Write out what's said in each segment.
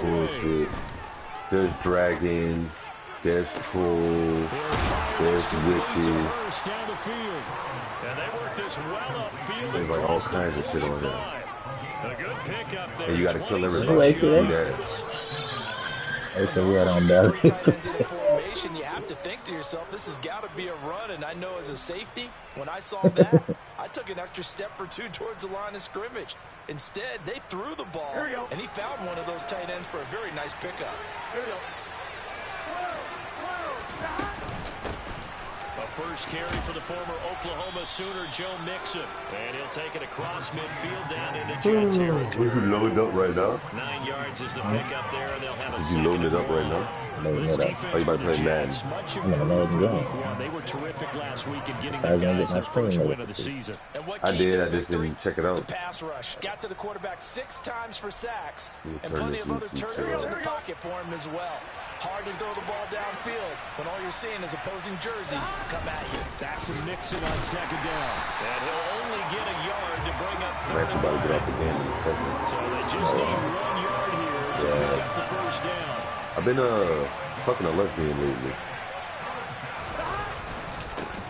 bullshit. There's dragons. There's trolls. There's witches. There's like all kinds of shit on there. And you gotta kill everybody. Do that. It's a weird on that. You have to think to yourself, this has got to be a run, and I know as a safety, when I saw that, I took an extra step or two towards the line of scrimmage. Instead, they threw the ball, and he found one of those tight ends for a very nice pickup. First carry for the former Oklahoma Sooner, Joe Mixon. And he'll take it across midfield down into Jet territory. Is he loaded up right now? 9 yards is the pickup there. They'll have a Is he loaded up right now? No, Are you about to play Madden? They were terrific last week in getting the guys their first win of the season. I did. I just didn't check it out. The pass rush got to the quarterback 6 times for sacks, and plenty of other turnovers in the pocket for him as well. Hard to throw the ball downfield when all you're seeing is opposing jerseys come at you. Back to Mixon on second down. And he'll only get a yard to bring up third. Actually about to get off the game in a second. So they just need 1 yard here to pick up the first down. I've been fucking a lesbian lately.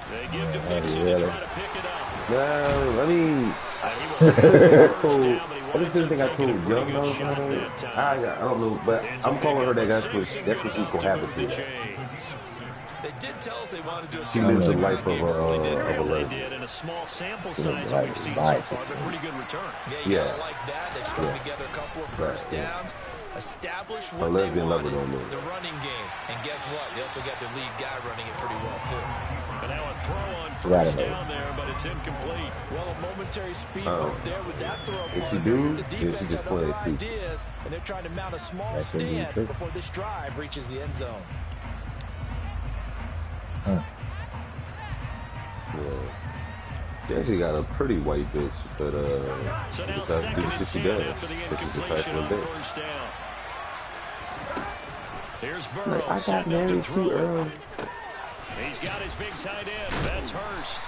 They give to Mixon to try to pick it up. No, I mean, I just didn't think I told Young though. I don't know, but I'm calling her that. That's what she's cohabiting. They did tell us they wanted to. She lives the life of a lesbian. In a small sample size that we've seen so far, but pretty good return. Yeah, like that. They strung together a couple of first downs. Established what they wanted, the running game. And guess what? They also got their lead guy running it pretty well, too. And now a throw on first down there, but it's incomplete. Well, a momentary speed bump there with that throw. If she do, then she just plays ideas, and they're trying to mount a small stand before this drive reaches the end zone. Yeah. She actually got a pretty white bitch, but so now just have to do what she does. This is the type of bitch. Here's Burrow. I got married too early. He's got his big tight end. That's Hurst.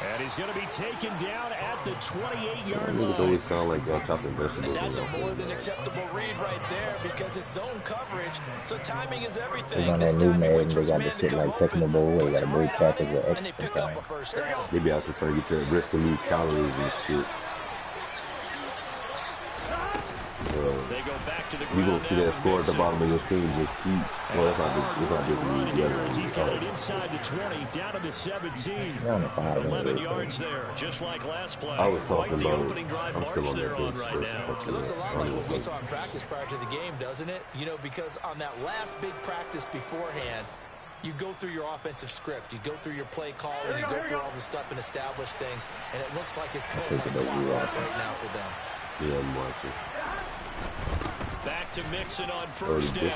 And he's going to be taken down at the 28-yard line. Niggas always sound like y'all chopping vegetables. That's a more than acceptable read right there because it's zone coverage. So timing is everything. They on that new man, they got the shit like Tecmo Bowl where you got to break tackles with extra. And they pick up a first down. They be out there trying to get your wrist to lose calories and shit. They go back to the you gonna see that score at the bottom of your screen just keep. Well, that's not just me. He's got it inside the 20, down to the 17. 11 yards there, just like last play. I was talking the about. opening drive I'm still march on they're that on right now. It looks a lot like what we saw in practice prior to the game, doesn't it? You know, because on that last big practice beforehand, you go through your offensive script, you go through your play call, and you go through all the stuff and establish things, and it looks like it's going like clockwork right now for them. Yeah, I'm watching. Back to Mixon on first down. And he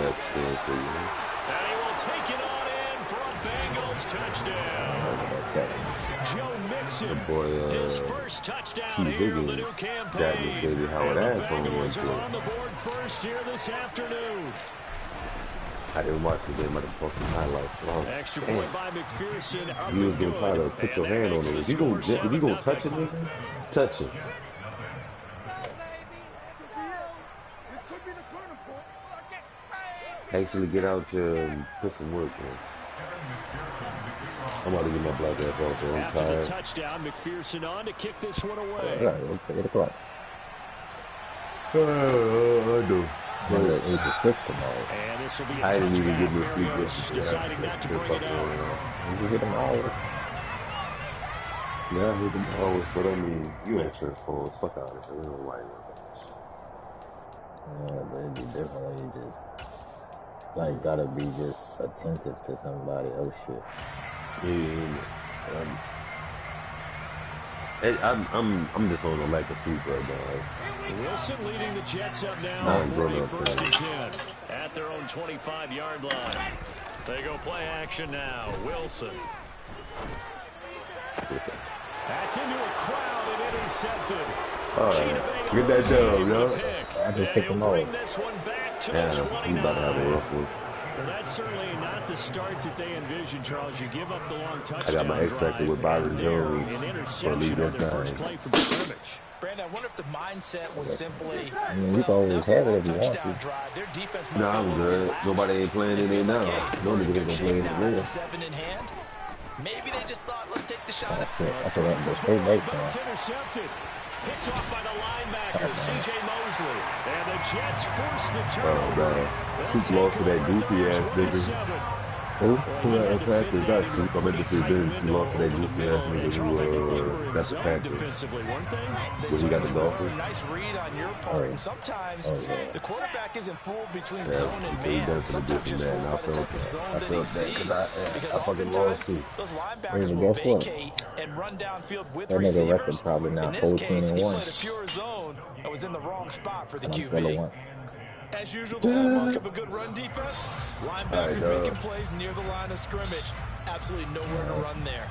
will take it on in for a Bengals touchdown. Joe Mixon, his first touchdown here of the new campaign. And the Bengals are on the board first here this afternoon. I didn't watch the game. I just saw some highlights. Extra point by McPherson. You was going to try to put your hand on it. If you going to touch it, nigga, touch it. Actually get out here and put some work in. I'm about to get my black ass off there. I'm tired. After the touchdown, McPherson on to kick this one away. Yeah, we'll take it o'clock. I do. 8 to 6 tomorrow. And this will be a I didn't even get no sleep yesterday. Deciding not to bring it out. You hit them all. Yeah, I hit them always, but I mean, you answer the phone. Fuck out of here. We don't know why you want that shit. Yeah, but it'd be different when you just, like, gotta be just attentive to somebody else shit. I'm just on a lack of sleep right now. Wilson leading the Jets up now for a first and 10 at their own 25-yard line. They go play action now. Wilson. That's into a crowd and intercepted. Get that dub, yo. I just pick them all. Yeah, he's about to have a rough one. Well, that's certainly not the start that they envisioned, Charles. You give up the long touchdown. I got my X Factor with Byron Jones an interception on their first play from scrimmage. Brandon, I wonder if the mindset was simply, I mean, you can always have it if you want to. Nah, I'm good. Nobody ain't playing in it now. No niggas ain't gonna play in it later. Maybe they just thought, let's take the shot. That's a straight back down. Intercepted. Picked off by the linebacker, C.J. Mosley. And the Jets force the turnover. He's lost to that goofy ass nigga. Who? That Packers? That's Scoop. I meant to say this. He lost to that goofy ass nigga who, that's the Packers. When he got the Dolphins. Nice read on your part. And sometimes the quarterback isn't fooled between zone and man. Sometimes you're fooled by the type of zone that he sees. Because oftentimes those linebackers will vacate and run downfield with receivers. In this case, he played a pure zone and was in the wrong spot for the QB. As usual, the hallmark of a good run defense, linebackers making plays near the line of scrimmage. Absolutely nowhere to run there.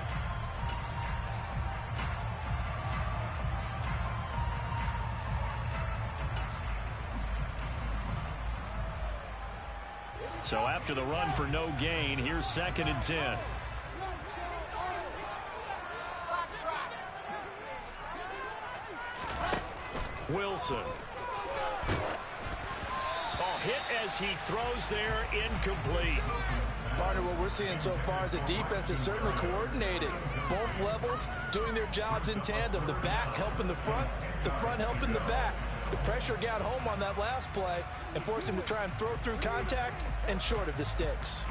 So after the run for no gain, here's 2nd and 10. Wilson. Hit as he throws there, incomplete. Partner, what we're seeing so far is the defense is certainly coordinated. Both levels doing their jobs in tandem. The back helping the front helping the back. The pressure got home on that last play and forced him to try and throw through contact and short of the sticks.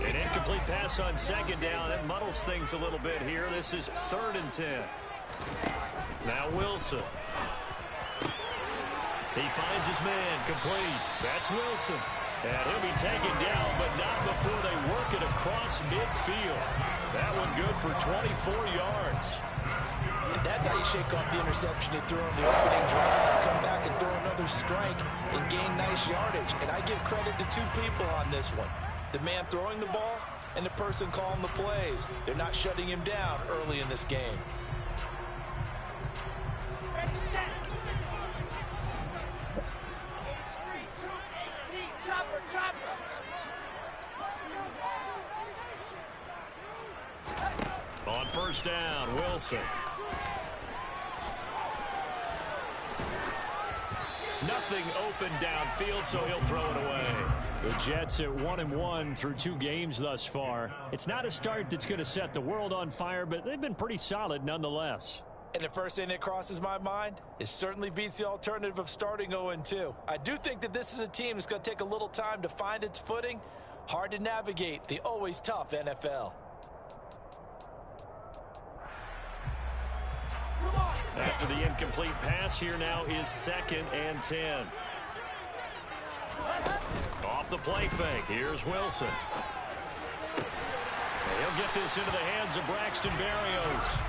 An incomplete pass on 2nd down. That muddles things a little bit here. This is 3rd and 10. Now Wilson. He finds his man, complete. That's Wilson. And he'll be taken down, but not before they work it across midfield. That one good for 24 yards. And that's how you shake off the interception you threw on the opening drive. Come back and throw another strike and gain nice yardage. And I give credit to 2 people on this one. The man throwing the ball and the person calling the plays. They're not shutting him down early in this game. On 1st down, Wilson. Nothing open downfield, so he'll throw it away. The Jets at 1-1 through 2 games thus far. It's not a start that's going to set the world on fire, but they've been pretty solid nonetheless. And the first thing that crosses my mind, it certainly beats the alternative of starting 0-2. I do think that this is a team that's going to take a little time to find its footing. Hard to navigate the always tough NFL. After the incomplete pass, here now is 2nd and 10. Off the play fake, here's Wilson. He'll get this into the hands of Braxton Berrios.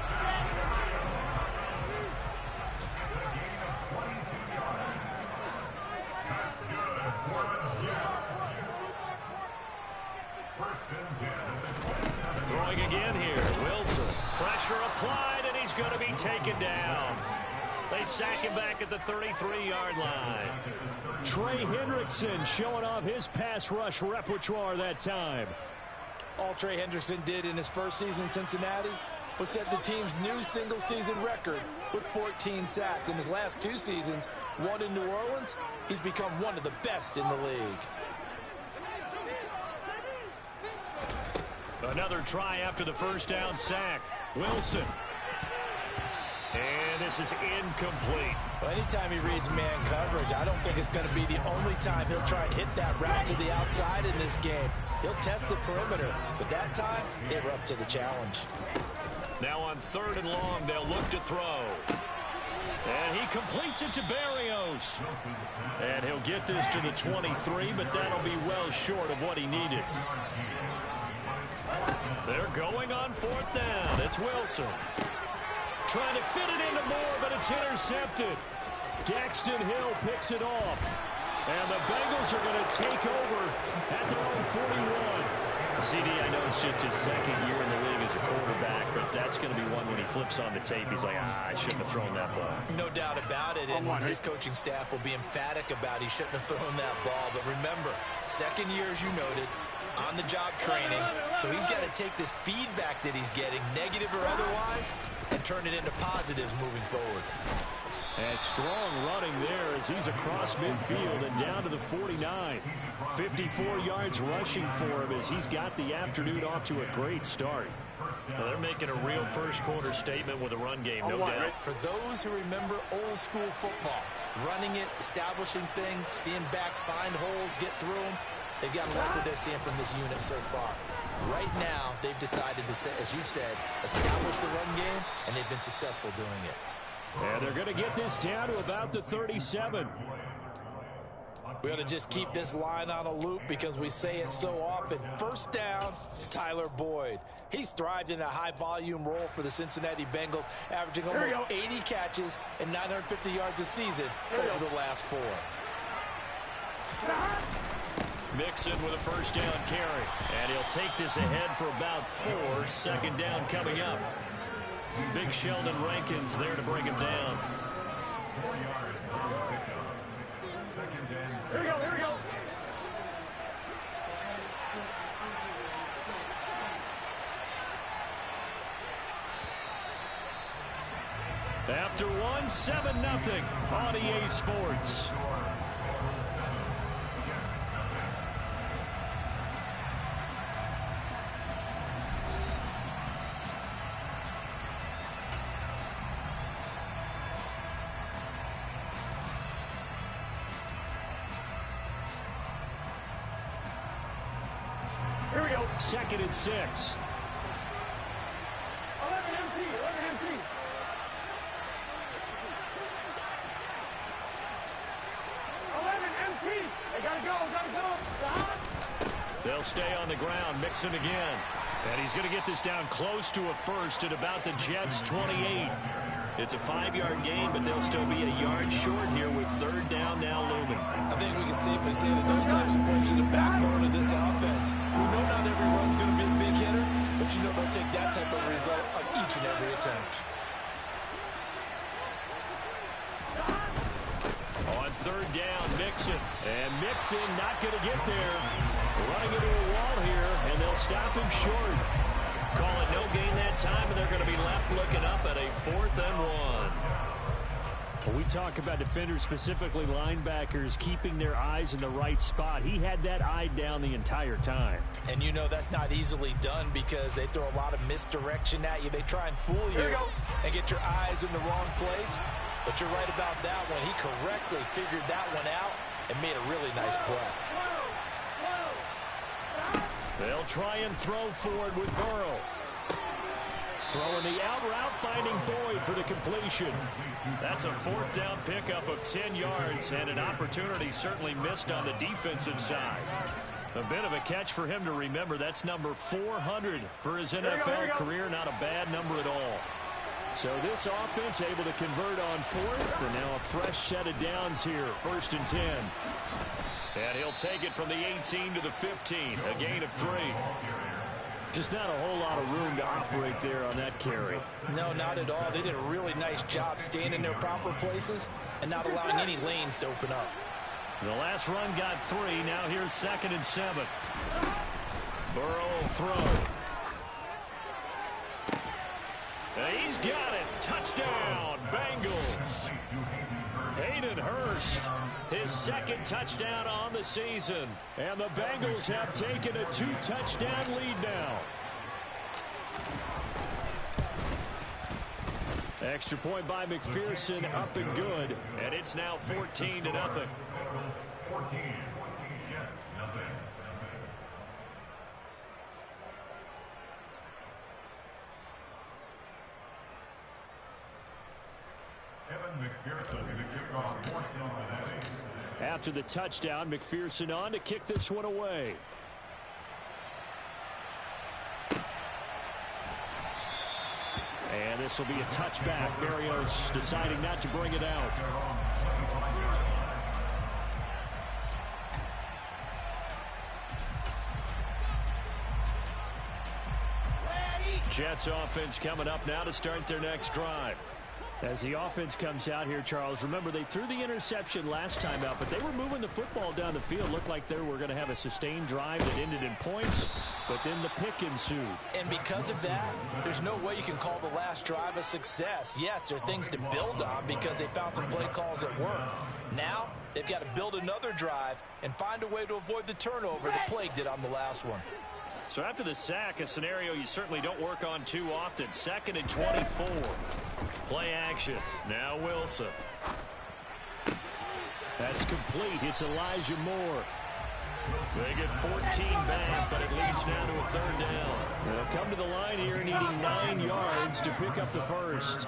Throwing again here, Wilson. Pressure applied, and he's going to be taken down. They sack him back at the 33-yard line. Trey Hendrickson showing off his pass rush repertoire that time. All Trey Hendrickson did in his first season in Cincinnati was set the team's new single-season record with 14 sacks. In his last 2 seasons, 1 in New Orleans, he's become one of the best in the league. Another try after the 1st down sack. Wilson. And this is incomplete. Well, anytime he reads man coverage, I don't think it's going to be the only time he'll try and hit that route to the outside in this game. He'll test the perimeter, but that time, they were up to the challenge. Now on 3rd and long, they'll look to throw. And he completes it to Berrios. And he'll get this to the 23, but that'll be well short of what he needed. They're going on 4th down. It's Wilson. Trying to fit it into Moore, but it's intercepted. Daxton Hill picks it off. And the Bengals are going to take over at their own 41. CD, I know it's just his 2nd year in the league as a quarterback, but that's going to be one when he flips on the tape. He's like, I shouldn't have thrown that ball. No doubt about it, and his coaching staff will be emphatic about he shouldn't have thrown that ball. But remember, 2nd year, as you noted, on-the-job training. So he's got to take this feedback that he's getting, negative or otherwise, and turn it into positives moving forward. And strong running there as he's across midfield and down to the 49. 54 yards rushing for him as he's got the afternoon off to a great start. Well, they're making a real first-quarter statement with a run game, no doubt. For those who remember old-school football, running it, establishing things, seeing backs find holes, get through them, they've got to like what they're seeing from this unit so far. Right now, they've decided to, as you said, establish the run game, and they've been successful doing it. And they're going to get this down to about the 37. We ought to just keep this line on a loop because we say it so often. First down, Tyler Boyd. He's thrived in a high-volume role for the Cincinnati Bengals, averaging almost 80 catches and 950 yards a season over the last 4. Mixon with a first down carry. And he'll take this ahead for about 4. Second down coming up. Big Sheldon Rankins there to bring him down. Here we go, here we go. After 1, 7-0 on EA Sports. Here we go. 2nd and 6. 11 MT, 11 MT. 11 MT. They gotta go, gotta go. They'll stay on the ground. Mixon again. And he's going to get this down close to a first at about the Jets' 28. It's a 5-yard gain, but they'll still be a yard short here with third down now looming. I think we can safely say that those types of players are the backbone of this offense. We know not every run's going to be a big hitter, but you know they'll take that type of result on each and every attempt. On third down, Mixon. And Mixon not going to get there. Running into a wall here, and they'll stop him short. Call it no gain that time, and they're going to be left looking up at a 4th and 1. Well, we talk about defenders, specifically linebackers, keeping their eyes in the right spot. He had that eye down the entire time. And you know that's not easily done because they throw a lot of misdirection at you. They try and fool you and get your eyes in the wrong place. But you're right about that one. He correctly figured that one out and made a really nice play. They'll try and throw forward with Burrow. Throwing the out route, finding Boyd for the completion. That's a 4th down pickup of 10 yards and an opportunity certainly missed on the defensive side. A bit of a catch for him to remember. That's number 400 for his NFL career. Not a bad number at all. So this offense able to convert on 4th, and now a fresh set of downs here. 1st and 10. And he'll take it from the 18 to the 15, a gain of 3. Just not a whole lot of room to operate there on that carry. No, not at all. They did a really nice job staying in their proper places and not allowing any lanes to open up. The last run got 3. Now here's 2nd and 7. Burrow will throw. He's got it. Touchdown, Bengals. Hayden Hurst, his 2nd touchdown on the season. And the Bengals have taken a 2-touchdown lead now. Extra point by McPherson, up and good. And it's now 14-0. 14, Jets, nothing. After the touchdown, McPherson on to kick this one away. And this will be a touchback. Berrios deciding not to bring it out. Jets offense coming up now to start their next drive. As the offense comes out here, Charles, remember they threw the interception last time out, but they were moving the football down the field. Looked like they were going to have a sustained drive that ended in points, but then the pick ensued. And because of that, there's no way you can call the last drive a success. Yes, there are things to build on because they found some play calls that work. Now, they've got to build another drive and find a way to avoid the turnover the play did on the last one. So after the sack, a scenario you certainly don't work on too often. 2nd and 24. Play action. Now Wilson. That's complete. It's Elijah Moore. They get 14 back, but it leads now to a 3rd down. They'll come to the line here needing 9 yards to pick up the first.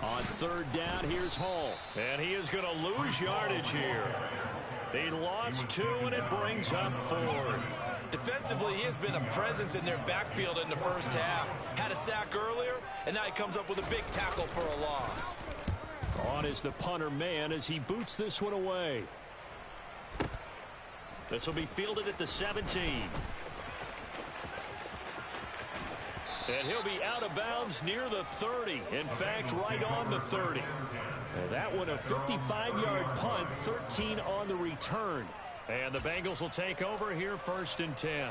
On 3rd down, here's Hall. And he is going to lose yardage here. He lost 2, and it brings up 4th. Defensively, he has been a presence in their backfield in the first half. Had a sack earlier, and now he comes up with a big tackle for a loss. On is the punter man as he boots this one away. This will be fielded at the 17. And he'll be out of bounds near the 30. In fact, right on the 30. And that one a 55-yard punt, 13 on the return. And the Bengals will take over here 1st and 10.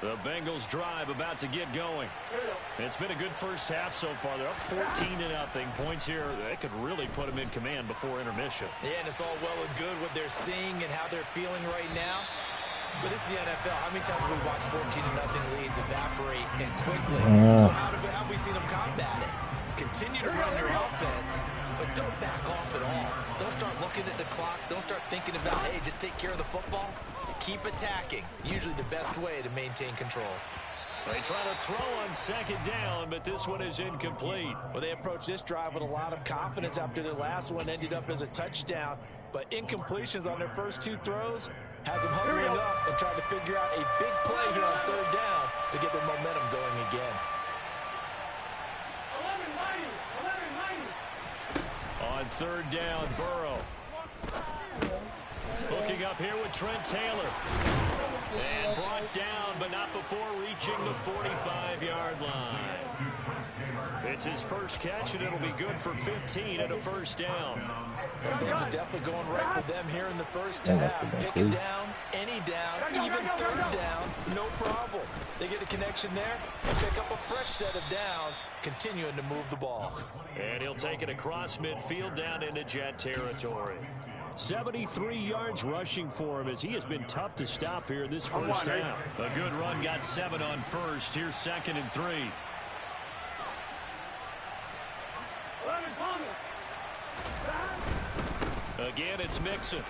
The Bengals drive about to get going. It's been a good first half so far. They're up 14-0. Points here, they could really put them in command before intermission. Yeah, and it's all well and good what they're seeing and how they're feeling right now. But this is the NFL. How many times have we watched 14-0 leads evaporate and quickly? So how have we seen them combat it? Continue to run your offense, but don't back off at all. Don't start looking at the clock. Don't start thinking about, hey, just take care of the football. Keep attacking. Usually the best way to maintain control. They try to throw on 2nd down, but this one is incomplete. Well, they approached this drive with a lot of confidence after their last one ended up as a touchdown. But incompletions on their first 2 throws has them huddling up and trying to figure out a big play here on 3rd down to get their momentum going again. 11-90. On 3rd down, Burrow. Hooking up here with Trent Taylor. And brought down, but not before reaching the 45-yard line. It's his first catch, and it'll be good for 15 and a 1st down. Things are definitely going right for them here in the first half. Pick it down, any down, even 3rd down, no problem. They get a connection there and pick up a fresh set of downs, continuing to move the ball. And he'll take it across midfield down into Jet territory. 73 yards rushing for him as he has been tough to stop here this first half. A good run, got 7 on 1st. Here's 2nd and 3. Again, it's Mixon.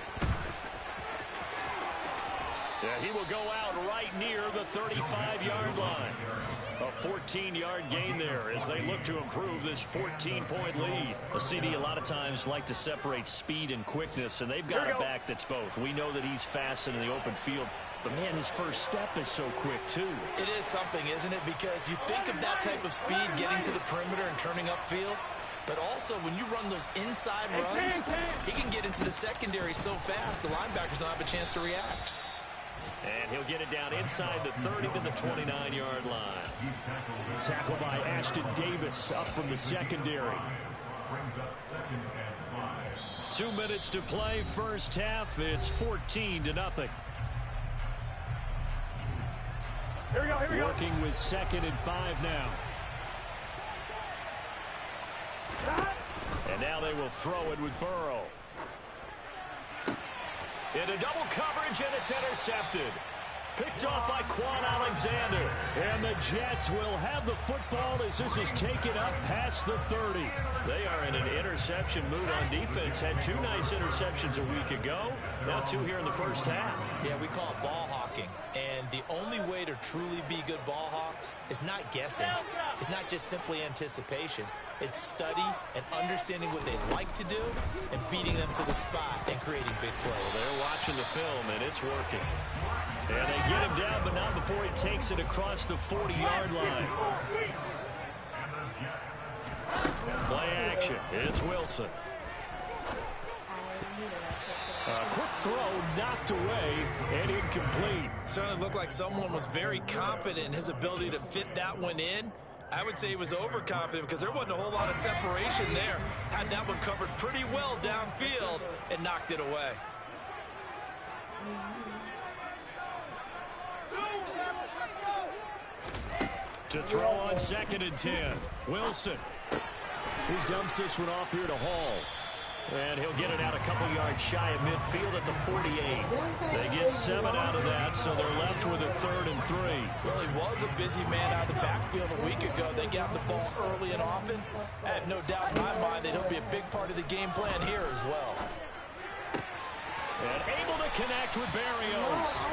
Yeah, he will go out right near the 35-yard line. A 14-yard gain there as they look to improve this 14-point lead. A CD a lot of times like to separate speed and quickness, and they've got a back that's both. We know that he's fast in the open field, but, man, his first step is so quick, too. It is something, isn't it? Because you think of that type of speed getting to the perimeter and turning upfield, but also when you run those inside runs, he can get into the secondary so fast the linebackers don't have a chance to react. And he'll get it down inside the 30 to the 29-yard line. Tackled by Ashton Davis up from the secondary. 2 minutes to play first half. It's 14-0. Here we go. Working with 2nd and 5 now. And now they will throw it with Burrow. Into double coverage, and it's intercepted. Picked off by Quan Alexander. And the Jets will have the football as this is taken up past the 30. They are in an interception mood on defense. Had 2 nice interceptions a week ago. Now 2 here in the first half. Yeah, we call it ball hawking. And the only way to truly be good ball hawks is not guessing. It's not just simply anticipation. It's study and understanding what they like to do and beating them to the spot and creating big plays. They're watching the film, and it's working. And they get him down, but not before he takes it across the 40-yard line. formation. It's Wilson. A quick throw knocked away and incomplete. Certainly looked like someone was very confident in his ability to fit that one in. I would say he was overconfident because there wasn't a whole lot of separation there. Had that one covered pretty well downfield and knocked it away. To throw on 2nd and 10. Wilson. He dumps this one off here to Hall. And he'll get it out a couple yards shy of midfield at the 48. They get 7 out of that, so they're left with a 3rd and 3. Well, he was a busy man out of the backfield a week ago. They got the ball early and often. I have no doubt in my mind that he'll be a big part of the game plan here as well. And able to connect with Berrios.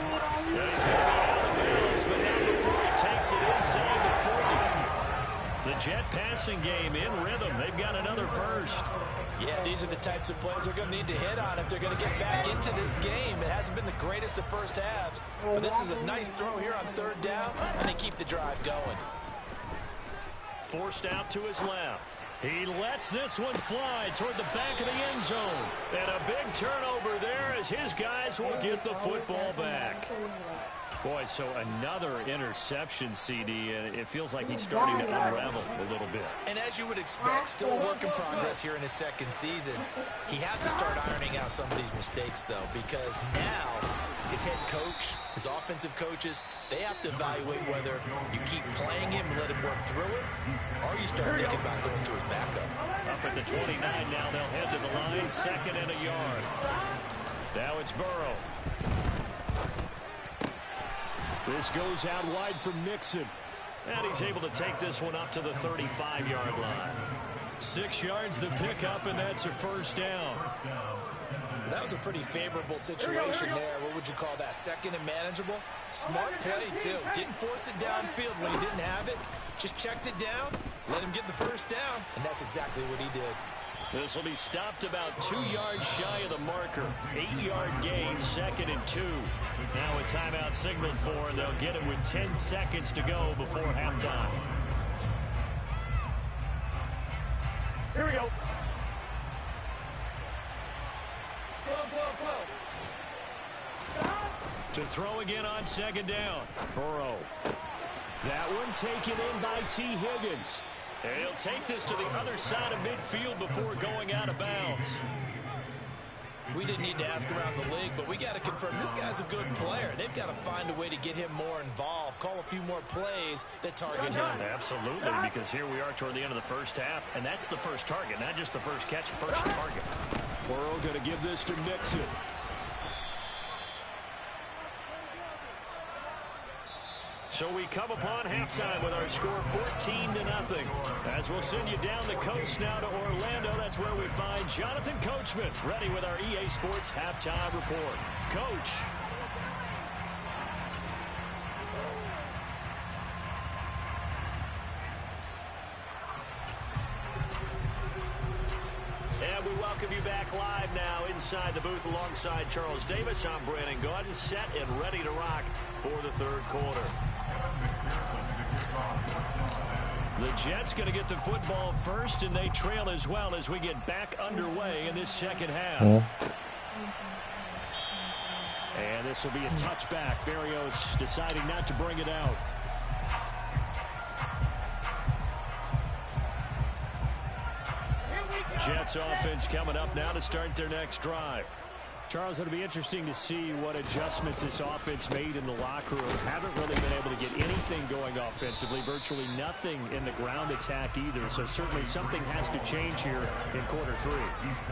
And he's going to be out of bounds, but now before he takes it inside the 40. The Jet passing game in rhythm. They've got another first. Yeah, these are the types of plays they're going to need to hit on if they're going to get back into this game. It hasn't been the greatest of first halves, but this is a nice throw here on 3rd down, and they keep the drive going. Forced out to his left. He lets this one fly toward the back of the end zone. And a big turnover there as his guys will get the football back. Boy, so another interception, CD, and it feels like he's starting to unravel a little bit. And as you would expect, still a work in progress here in his 2nd season. He has to start ironing out some of these mistakes, though, because now his head coach, his offensive coaches, they have to evaluate whether you keep playing him and let him work through it, or you start thinking about going to his backup. Up at the 29 now, they'll head to the line, 2nd and a yard. Now it's Burrow. This goes out wide from Mixon. And he's able to take this one up to the 35-yard line. 6 yards the pickup, and that's a 1st down. That was a pretty favorable situation there. What would you call that? 2nd and manageable? Smart play, too. Didn't force it downfield when he didn't have it. Just checked it down, let him get the 1st down, and that's exactly what he did. This will be stopped about 2 yards shy of the marker. 8-yard gain, 2nd and 2. Now a timeout signaled for, and they'll get it with 10 seconds to go before halftime. Here we go. To throw again on 2nd down. Burrow. That one taken in by T. Higgins. And he'll take this to the other side of midfield before going out of bounds. We didn't need to ask around the league, but we got to confirm this guy's a good player. They've got to find a way to get him more involved, call a few more plays that target him. Absolutely, because here we are toward the end of the first half, and that's the first target, not just the first catch, first target. Burrow going to give this to Mixon. So we come upon halftime with our score 14-0. As we'll send you down the coast now to Orlando, that's where we find Jonathan Coachman ready with our EA Sports Halftime Report. Coach. And we welcome you back live now inside the booth alongside Charles Davis. I'm Brandon Gaudin, set and ready to rock for the 3rd quarter. The Jets going to get the football first, and they trail as well as we get back underway in this 2nd half. And this will be a touchback. Berrios deciding not to bring it out. Jets offense coming up now to start their next drive. Charles, it'll be interesting to see what adjustments this offense made in the locker room. Haven't really been able to get anything going offensively, virtually nothing in the ground attack either. So certainly something has to change here in quarter 3.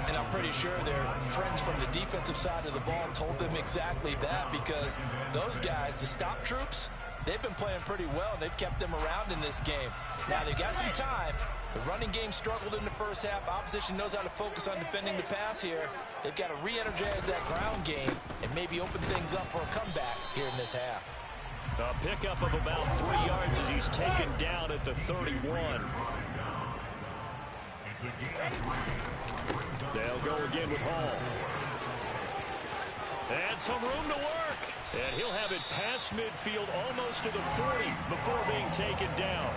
And I'm pretty sure their friends from the defensive side of the ball told them exactly that, because those guys, the stop troops, they've been playing pretty well, and they've kept them around in this game. Now, they've got some time. The running game struggled in the first half. Opposition knows how to focus on defending the pass here. They've got to re-energize that ground game and maybe open things up for a comeback here in this half. A pickup of about 3 yards as he's taken down at the 31. They'll go again with Hall. And some room to work. And he'll have it past midfield almost to the 40 before being taken down.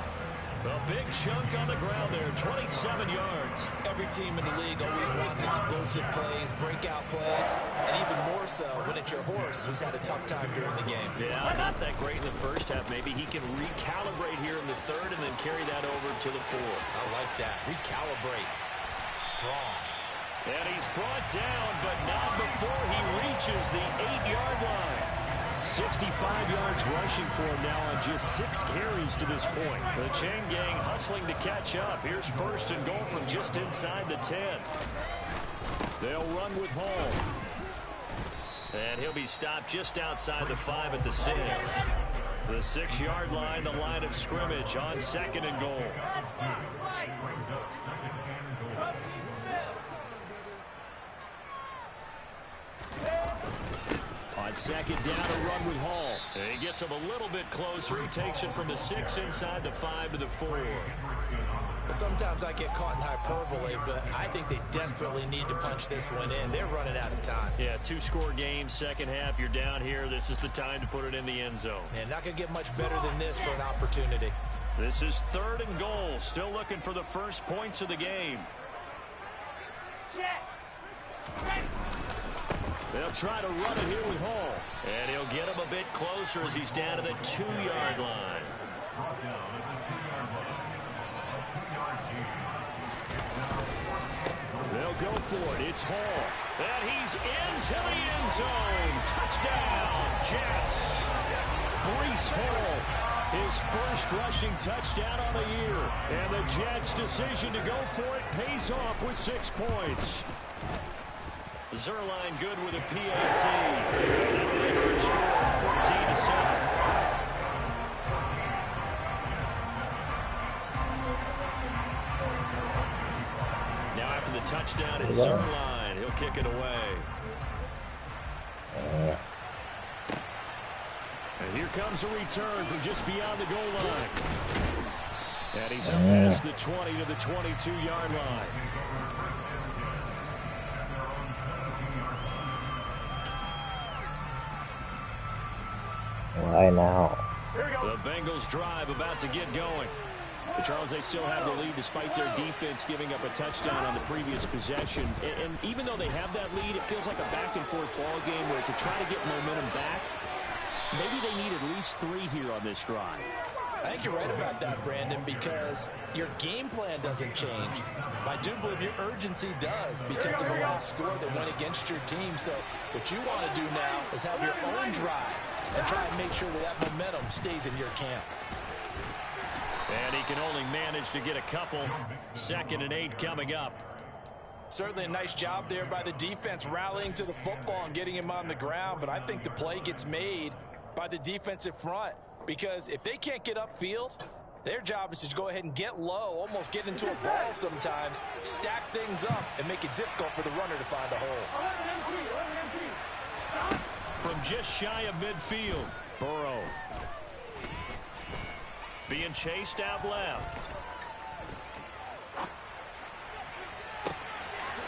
A big chunk on the ground there, 27 yards. Every Every team in the league always wants explosive plays, breakout plays, and even more so when it's your horse who's had a tough time during the game. Yeah, not that great in the first half. Maybe he can recalibrate here in the third and then carry that over to the fourth. I like that. Recalibrate. Strong. And he's brought down, but not before he reaches the 8-yard line. 65 yards rushing for him now on just 6 carries to this point. The chain gang hustling to catch up. Here's first and goal from just inside the 10. They'll run with Hall. And he'll be stopped just outside the 5 at the 6. The 6-yard line, the line of scrimmage on 2nd and goal. On 2nd down, a run with Hall. And he gets him a little bit closer. He takes it from the 6 inside the 5 to the 4. Sometimes I get caught in hyperbole, but I think they desperately need to punch this one in. They're running out of time. Yeah, 2-score game, second half. You're down here. This is the time to put it in the end zone. And not going to get much better than this for an opportunity. This is 3rd and goal. Still looking for the first points of the game. They'll try to run it here with Hall. And he'll get him a bit closer as he's down to the 2-yard line. They'll go for it. It's Hall. And he's into the end zone. Touchdown, Jets. Breece Hall, his first rushing touchdown on the year. And the Jets' decision to go for it pays off with 6 points. Zuerlein good with a PAT. And Lakers score 14-7. Now after the touchdown, it's Zuerlein. He'll kick it away. And here comes a return from just beyond the goal line. And he's up past the 20 to the 22-yard line. Why now? The Bengals drive about to get going. But Charles, they still have the lead despite their defense giving up a touchdown on the previous possession. And even though they have that lead, it feels like a back-and-forth ball game where to try to get momentum back, maybe they need at least 3 here on this drive. I think you're right about that, Brandon, because your game plan doesn't change. I do believe your urgency does because of the last score that went against your team. So what you want to do now is have your own drive and try and make sure that that momentum stays in your camp. And he can only manage to get a couple. 2nd and 8 coming up. Certainly a nice job there by the defense rallying to the football and getting him on the ground. But I think the play gets made by the defensive front because if they can't get upfield, their job is to go ahead and get low, almost get into a ball sometimes, stack things up, and make it difficult for the runner to find a hole. From just shy of midfield, Burrow. Being chased out left.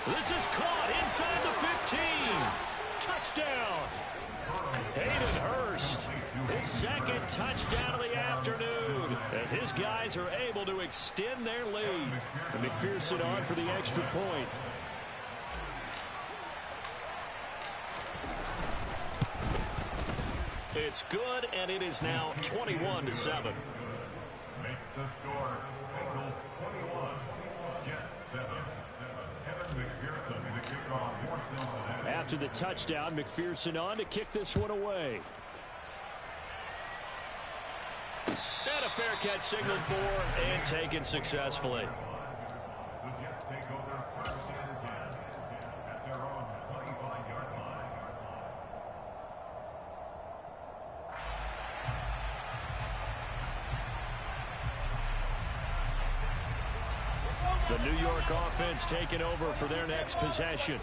This is caught inside the 15. Touchdown. Hayden Hurst, his 2nd touchdown of the afternoon as his guys are able to extend their lead. And McPherson on for the extra point. It's good, and it is now 21-7. Makes the score. Bengals 21, Jets 7. Kevin McPherson to kick off. After the touchdown, McPherson on to kick this one away. And a fair catch signaled for and taken successfully. The Jets take over 1st and 10 at their own 25-yard line. The New York offense taking over for their next possession.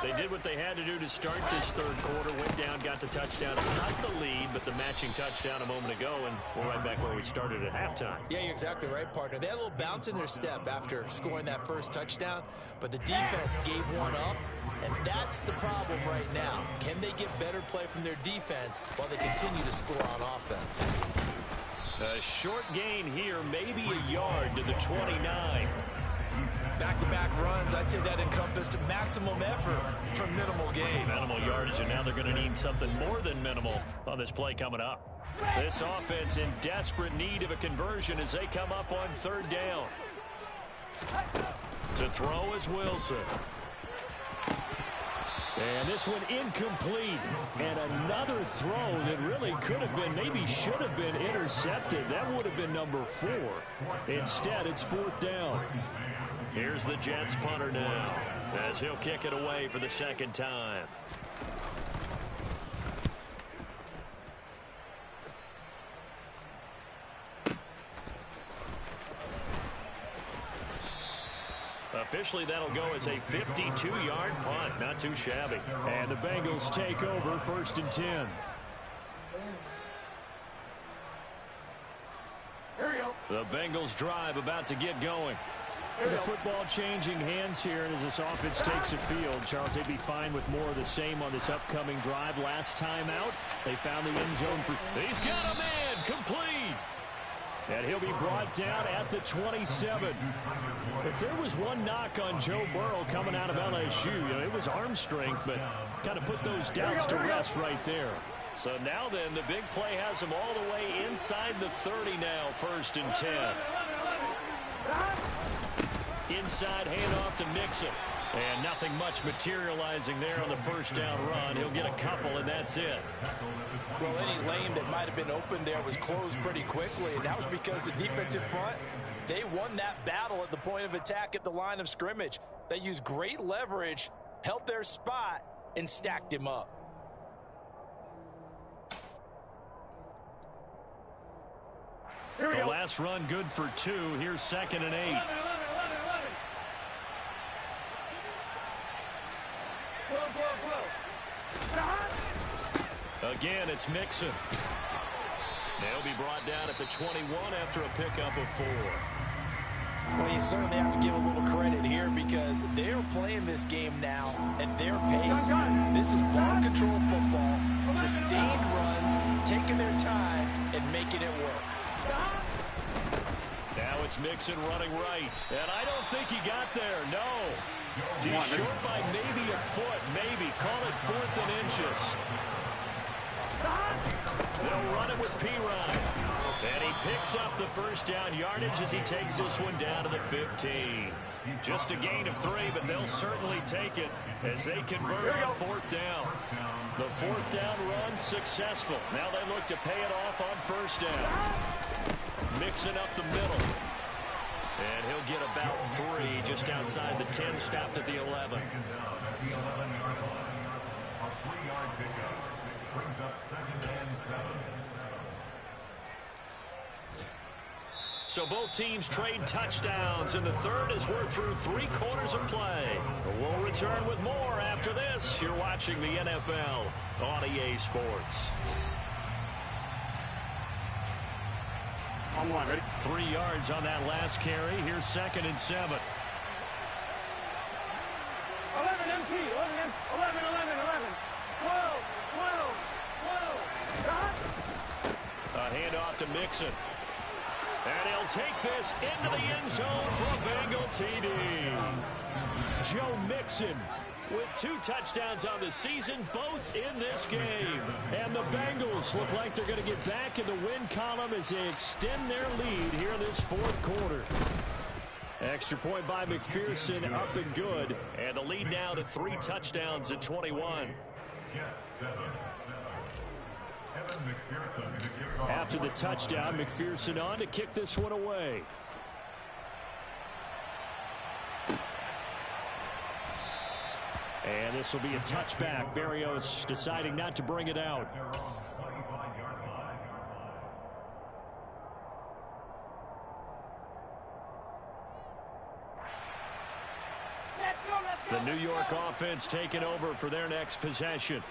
They did what they had to do to start this 3rd quarter, went down, got the touchdown, cut the lead, but the matching touchdown a moment ago, and we're right back where we started at halftime. Yeah, you're exactly right, partner. They had a little bounce in their step after scoring that first touchdown, but the defense gave one up, and that's the problem right now. Can they get better play from their defense while they continue to score on offense? A short gain here, maybe a yard to the 29. Back-to-back runs, I'd say that encompassed maximum effort for minimal gain. Minimal yardage, and now they're going to need something more than minimal on this play coming up. This offense in desperate need of a conversion as they come up on 3rd down. To throw is Wilson. And this one incomplete. And another throw that really could have been, maybe should have been intercepted. That would have been number 4. Instead, it's 4th down. Here's the Jets punter now as he'll kick it away for the 2nd time. Officially, that'll go as a 52-yard punt. Not too shabby. And the Bengals take over 1st and 10. The Bengals drive about to get going. The football changing hands here as this offense takes the field. Charles, they'd be fine with more of the same on this upcoming drive. Last time out, they found the end zone for... He's got a man, complete. And he'll be brought down at the 27. If there was one knock on Joe Burrow coming out of LSU, it was arm strength, but kind of put those doubts to rest right there. So now then, the big play has him all the way inside the 30 now, 1st and 10. Inside handoff to Mixon. And nothing much materializing there on the 1st down run. He'll get a couple, and that's it. Well, any lane that might have been open there was closed pretty quickly, and that was because the defensive front, they won that battle at the point of attack at the line of scrimmage. They used great leverage, held their spot, and stacked him up. The last run good for 2. Here's 2nd and 8. Again, it's Mixon. They'll be brought down at the 21 after a pickup of 4. Well, you certainly have to give a little credit here because they're playing this game now at their pace. This is ball control football, sustained runs, taking their time, and making it work. Now it's Mixon running right. And I don't think he got there, no. He's short by maybe a foot, maybe. Call it 4th and inches. They'll run it with Pirine. And he picks up the 1st down yardage as he takes this one down to the 15. Just a gain of 3, but they'll certainly take it as they convert on 4th down. The 4th down run successful. Now they look to pay it off on 1st down. Mixing up the middle. And he'll get about 3 just outside the 10, stopped at the 11. So both teams trade touchdowns in the 3rd as we're through 3 quarters of play. We'll return with more after this. You're watching the NFL on EA Sports. I'm one, ready? 3 yards on that last carry. Here's 2nd and 7. 11 MT, 11, 11. 12. A handoff to Mixon. And he'll take this into the end zone for a Bengal TD. Joe Mixon with 2 touchdowns on the season, both in this game. And the Bengals look like they're going to get back in the win column as they extend their lead here in this 4th quarter. Extra point by McPherson, up and good. And the lead now to 3 touchdowns at 21. After the touchdown, McPherson on to kick this one away. And this will be a touchback. Berrios deciding not to bring it out. The New York offense taking over for their next possession.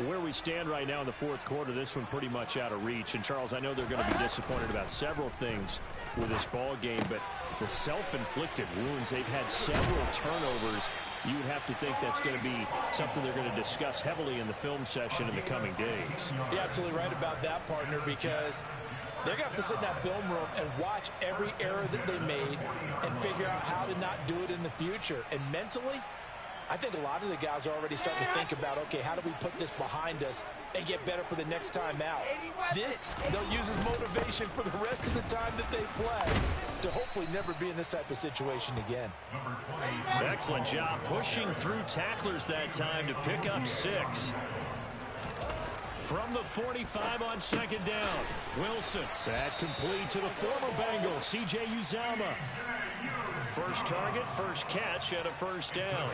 Where we stand right now in the 4th quarter, this one pretty much out of reach. And, Charles, I know they're going to be disappointed about several things with this ball game, but the self-inflicted wounds, they've had several turnovers. You would have to think that's going to be something they're going to discuss heavily in the film session in the coming days. You're absolutely right about that, partner, because They're going to have to sit in that film room and watch every error that they made and figure out how to not do it in the future. And mentally, I think a lot of the guys are already starting to think about, okay, how do we put this behind us and get better for the next time out? This, they'll use as motivation for the rest of the time that they play to hopefully never be in this type of situation again. Excellent job pushing through tacklers that time to pick up 6. From the 45 on second down, Wilson. That complete to the former Bengal, C.J. Uzomah. First target, first catch, and a first down.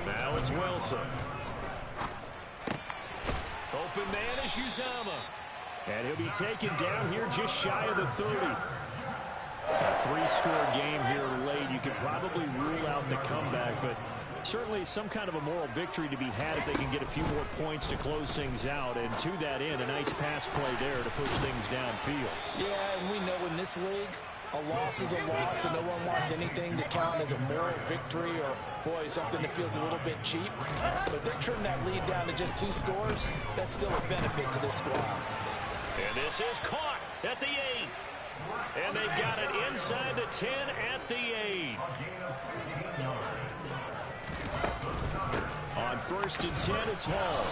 Now it's Wilson. Open man is Uzomah. And he'll be taken down here just shy of the 30. A 3-score game here late. You could probably rule out the comeback, but certainly some kind of a moral victory to be had if they can get a few more points to close things out. And to that end, a nice pass play there to push things downfield. Yeah, and we know in this league, a loss is a loss, and no one wants anything to count as a moral victory or, boy, something that feels a little bit cheap. But they trim that lead down to just 2 scores. That's still a benefit to this squad. And this is caught at the 8. And they've got it inside the 10 at the 8. On 1st and 10, it's Hall.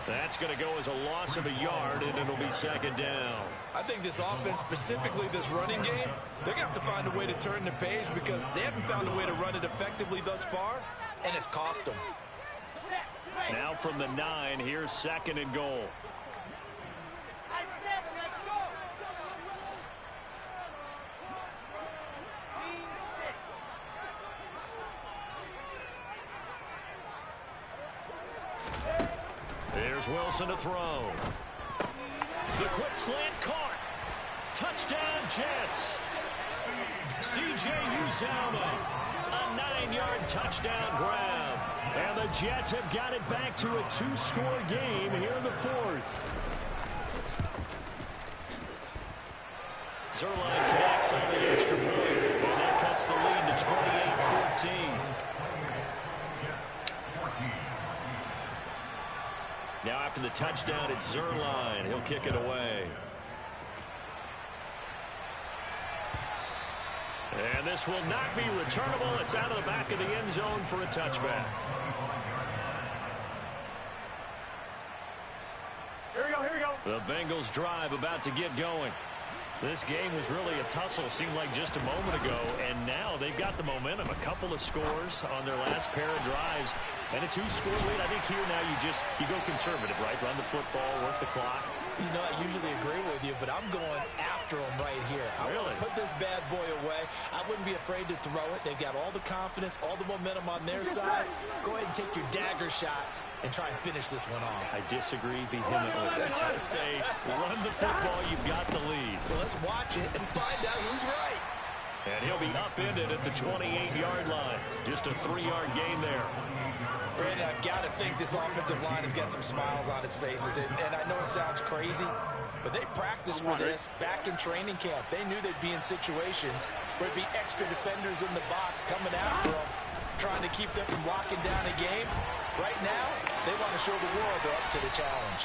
That's going to go as a loss of a yard, and it'll be second down. I think this offense, specifically this running game, they're going to have to find a way to turn the page because they haven't found a way to run it effectively thus far, and it's cost them. Now from the 9, here's second and goal. There's Wilson to throw. The quick slant caught. Touchdown Jets. C.J. Uzomah. A 9-yard touchdown grab. And the Jets have got it back to a 2-score game here in the 4th. Zuerlein connects on the extra point. And that cuts the lead to 28-14. Now after the touchdown, it's Zuerlein. He'll kick it away. And this will not be returnable. It's out of the back of the end zone for a touchback. Here we go, here we go. The Bengals drive about to get going. This game was really a tussle, seemed like just a moment ago, and now they've got the momentum. A couple of scores on their last pair of drives, and a 2-score lead. I think here now you go conservative, right? Run the football, work the clock. You know, I usually agree with you, but I'm going after them right here. I want to put this bad boy away. I wouldn't be afraid to throw it. They've got all the confidence, all the momentum on their side. Go ahead and take your dagger shots and try and finish this one off. I disagree vehemently. I say, run the football. You've got the lead. Well, let's watch it and find out who's right. And he'll be upended at the 28-yard line. Just a 3-yard gain there. Brandon, I've got to think this offensive line has got some smiles on its faces. And I know it sounds crazy, but they practiced for this back in training camp. They knew they'd be in situations where it'd be extra defenders in the box coming after them, trying to keep them from locking down a game. Right now, they want to show the world they're up to the challenge.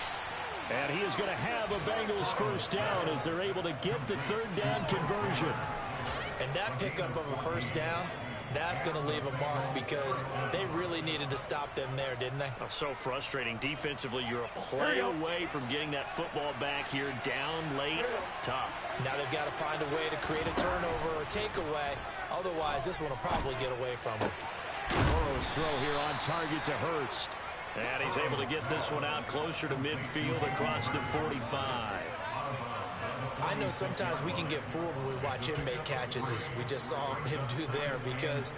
And he is going to have a Bengals first down as they're able to get the 3rd down conversion. And that pickup of a first down, that's going to leave a mark because they really needed to stop them there, didn't they? Oh, so frustrating. Defensively, you're a play away from getting that football back here. Down late, tough. Now they've got to find a way to create a turnover or takeaway. Otherwise, this one will probably get away from them. Burrow's throw here on target to Hurst. And he's able to get this one out closer to midfield across the 45. I know sometimes we can get fooled when we watch him make catches, as we just saw him do there, because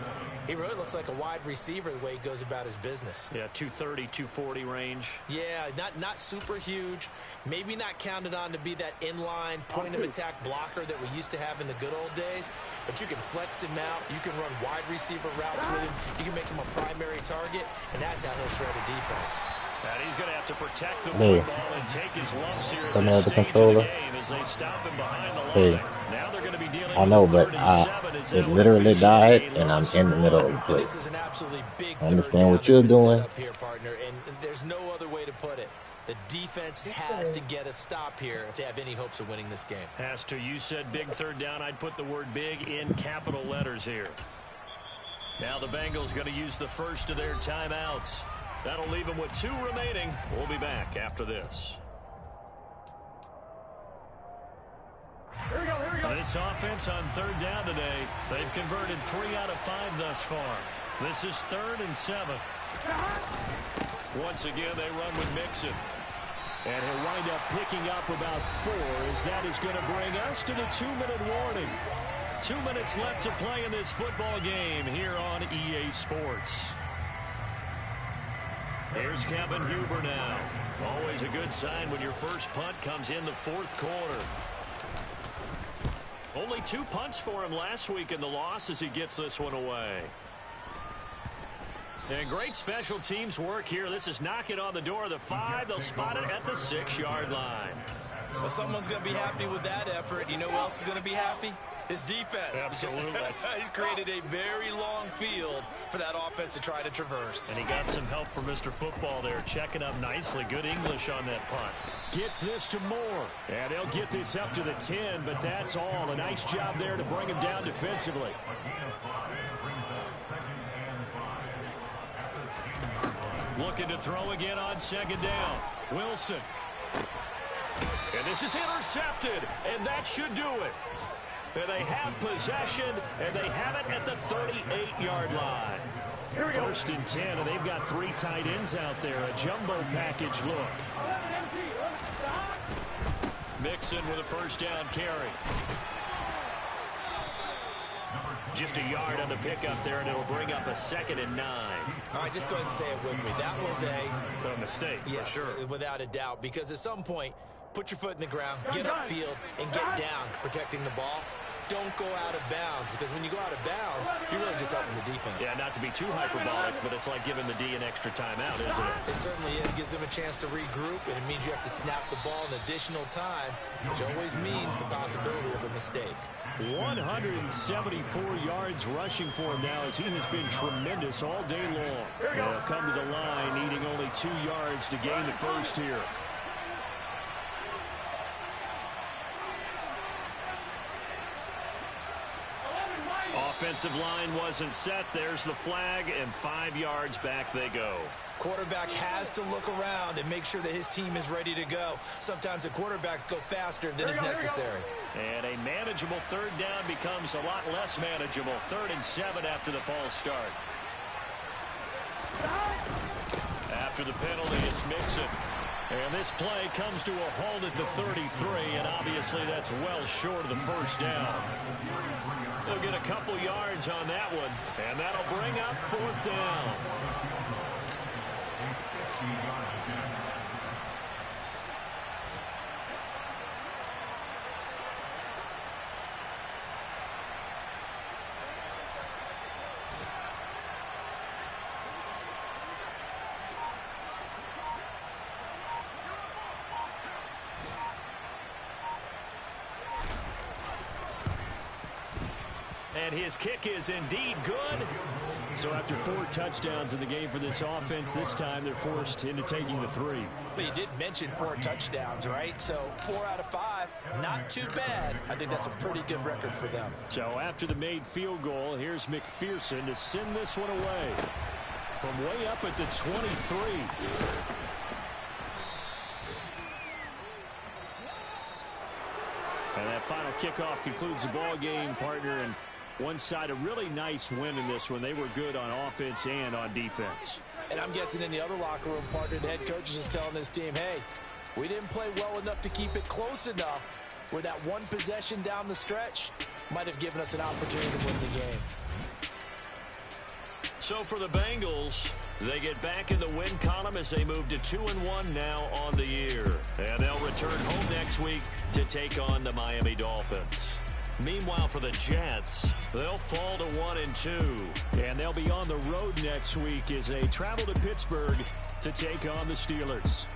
he really looks like a wide receiver the way he goes about his business. Yeah, 230, 240 range. Yeah, not super huge. Maybe not counted on to be that inline point-of-attack blocker that we used to have in the good old days, but you can flex him out. You can run wide receiver routes with him. You can make him a primary target, and that's how he'll shred a defense. And he's going to have to protect the football and take his lumps here at this stage of the game as they stop him behind the line. Now they're going to be dealing with 3rd and 7 It literally died, and I'm in the middle of the play. This is an absolutely big I understand what you're doing. Here, partner, and there's no other way to put it. The defense has to get a stop here if they have any hopes of winning this game. Has to. You said big third down. I'd put the word big in capital letters here. Now the Bengals going to use the first of their timeouts. That'll leave them with 2 remaining. We'll be back after this. Here we go. This offense on third down today, they've converted 3 out of 5 thus far. This is 3rd and 7. Once again, they run with Mixon. And he'll wind up picking up about 4, as that is going to bring us to the 2-minute warning. 2 minutes left to play in this football game here on EA Sports. Here's Kevin Huber now. Always a good sign when your first punt comes in the 4th quarter. Only 2 punts for him last week in the loss as he gets this one away. And great special teams work here. This is knocking on the door of the 5. They'll spot it at the 6-yard line. Well, someone's going to be happy with that effort. You know who else is going to be happy? His defense. Absolutely. He's created a very long field for that offense to try to traverse. And he got some help from Mr. Football there, checking up nicely. Good English on that punt. Gets this to Moore. And they'll get this up to the 10, but that's all. A nice job there to bring him down defensively. Looking to throw again on 2nd down. Wilson. And this is intercepted, and that should do it. And they have possession, and they have it at the 38-yard line. 1st and 10, and they've got 3 tight ends out there. A jumbo package look. Mixon with a 1st down carry. Just a yard on the pickup there, and it'll bring up a 2nd and 9. All right, just go ahead and say it with me. That was a mistake, for sure. Without a doubt, because at some point, put your foot in the ground, get upfield, and get down protecting the ball. Don't go out of bounds, because when you go out of bounds, you're really just helping the defense. Yeah, not to be too hyperbolic, but it's like giving the D an extra timeout, isn't it? It certainly is. Gives them a chance to regroup, and it means you have to snap the ball an additional time, which always means the possibility of a mistake. 174 yards rushing for him now, as he has been tremendous all day long. They'll come to the line, needing only 2 yards to gain the first here. Offensive line wasn't set. There's the flag, and 5 yards back they go. Quarterback has to look around and make sure that his team is ready to go. Sometimes the quarterbacks go faster than is necessary. And a manageable 3rd down becomes a lot less manageable. 3rd and 7 after the false start. After the penalty, it's Mixon. And this play comes to a halt at the 33, and obviously that's well short of the 1st down. They'll get a couple yards on that one, and that'll bring up 4th down. And his kick is indeed good. So after 4 touchdowns in the game for this offense, this time they're forced into taking the 3. But you did mention 4 touchdowns, right? So 4 out of 5, not too bad. I think that's a pretty good record for them. So after the made field goal, here's McPherson to send this one away from way up at the 23. And that final kickoff concludes the ball game, partner. And one side, a really nice win in this one. They were good on offense and on defense. And I'm guessing in the other locker room, partner, the head coach is just telling this team, hey, we didn't play well enough to keep it close enough where that one possession down the stretch might have given us an opportunity to win the game. So for the Bengals, they get back in the win column as they move to 2-1 now on the year. And they'll return home next week to take on the Miami Dolphins. Meanwhile, for the Jets, they'll fall to 1-2. And they'll be on the road next week as they travel to Pittsburgh to take on the Steelers.